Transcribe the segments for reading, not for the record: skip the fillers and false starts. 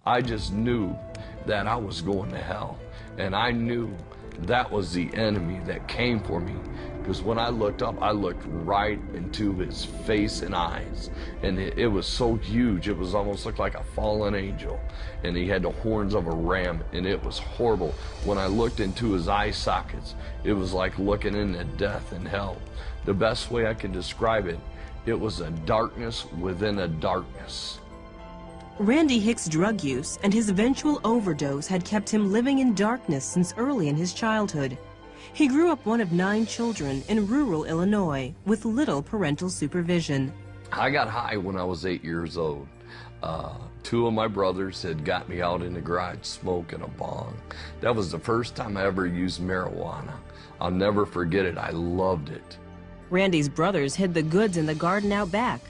I just knew that I was going to hell. And I knew that was the enemy that came for me. Because when I looked up, I looked right into his face and eyes. And it was so huge, it was almost looked like a fallen angel. And he had the horns of a ram, and it was horrible. When I looked into his eye sockets, it was like looking into death and hell. The best way I can describe it, it was a darkness within a darkness. Randy Hicks' drug use and his eventual overdose had kept him living in darkness since early in his childhood. He grew up one of 9 children in rural Illinois with little parental supervision. I got high when I was 8 years old. 2 of my brothers had got me out in the garage smoking a bong. That was the first time I ever used marijuana. I'll never forget it. I loved it. Randy's brothers hid the goods in the garden out back,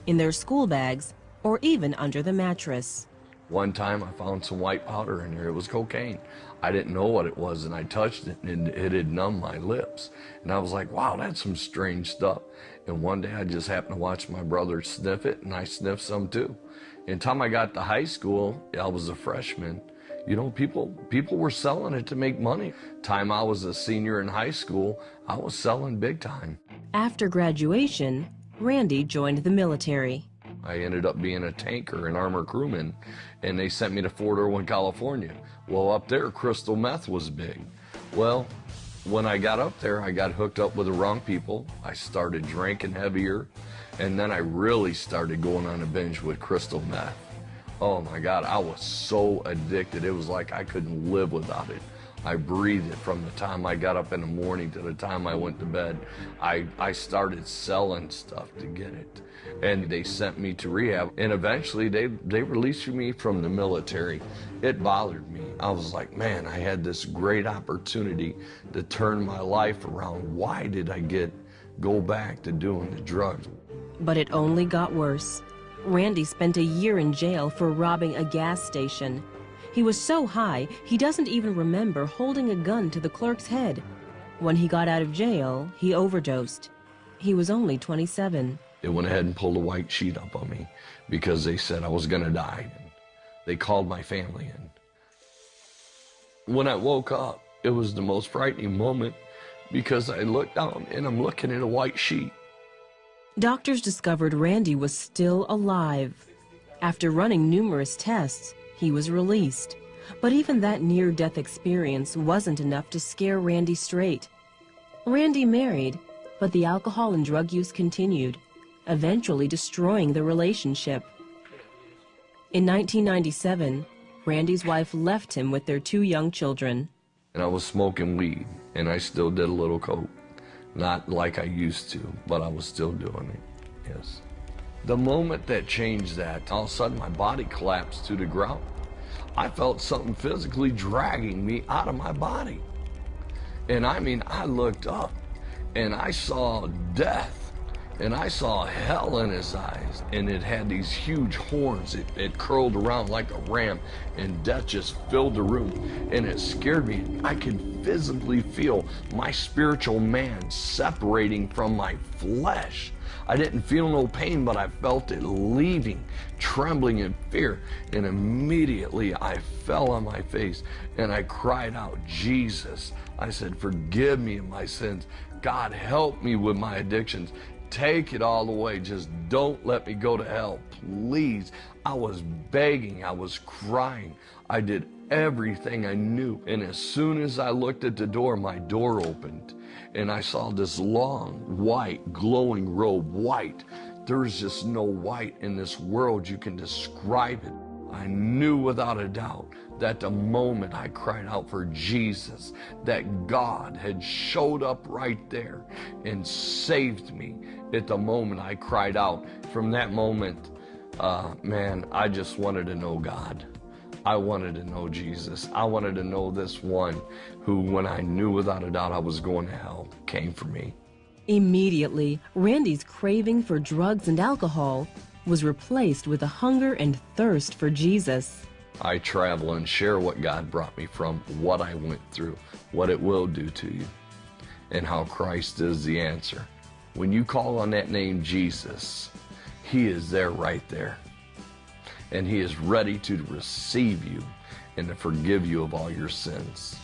in their school bags, or even under the mattress. One time I found some white powder in there. It was cocaine. I didn't know what it was, and I touched it, and it had numbed my lips. And I was like, wow, that's some strange stuff. And one day I just happened to watch my brother sniff it, and I sniffed some too. And time I got to high school, I was a freshman, you know, people were selling it to make money. Time I was a senior in high school, I was selling big time. After graduation, Randy joined the military. I ended up being a tanker, an armor crewman, and they sent me to Fort Irwin, California. Well, up there, crystal meth was big. Well, when I got up there, I got hooked up with the wrong people. I started drinking heavier, and then I really started going on a binge with crystal meth. Oh my God, I was so addicted. It was like I couldn't live without it. I breathed it from the time I got up in the morning to the time I went to bed. I started selling stuff to get it. And they sent me to rehab. And eventually they released me from the military. It bothered me. I was like, man, I had this great opportunity to turn my life around. Why did I go back to doing the drugs? But it only got worse. Randy spent a year in jail for robbing a gas station. He was so high, he doesn't even remember holding a gun to the clerk's head. When he got out of jail, he overdosed. He was only 27. They went ahead and pulled a white sheet up on me because they said I was gonna die. They called my family in. When I woke up, it was the most frightening moment because I looked down and I'm looking at a white sheet. Doctors discovered Randy was still alive. After running numerous tests, he was released. But even that near-death experience wasn't enough to scare Randy straight. Randy married, but the alcohol and drug use continued, eventually destroying the relationship. In 1997, Randy's wife left him with their 2 young children. And I was smoking weed, and I still did a little coke. Not like I used to, but I was still doing it, yes. The moment that changed that, all of a sudden my body collapsed to the ground. I felt something physically dragging me out of my body. And I mean, I looked up and I saw death. And I saw hell in his eyes, and it had these huge horns. It curled around like a ram, and death just filled the room, and it scared me. I could visibly feel my spiritual man separating from my flesh. I didn't feel no pain, but I felt it leaving, trembling in fear, and immediately I fell on my face, and I cried out, Jesus. I said, forgive me of my sins. God, help me with my addictions. Take it all away. Just don't let me go to hell, please. I was begging. I was crying. I did everything I knew. And as soon as I looked at the door, my door opened. And I saw this long, white, glowing robe, white. There's just no white in this world you can describe it. I knew without a doubt that the moment I cried out for Jesus, that God had showed up right there and saved me at the moment I cried out. From that moment, man, I just wanted to know God. I wanted to know Jesus. I wanted to know this one who, when I knew without a doubt I was going to hell, came for me. Immediately, Randy's craving for drugs and alcohol was replaced with a hunger and thirst for Jesus. I travel and share what God brought me from, what I went through, what it will do to you, and how Christ is the answer. When you call on that name Jesus, He is there right there. and he is ready to receive you and to forgive you of all your sins.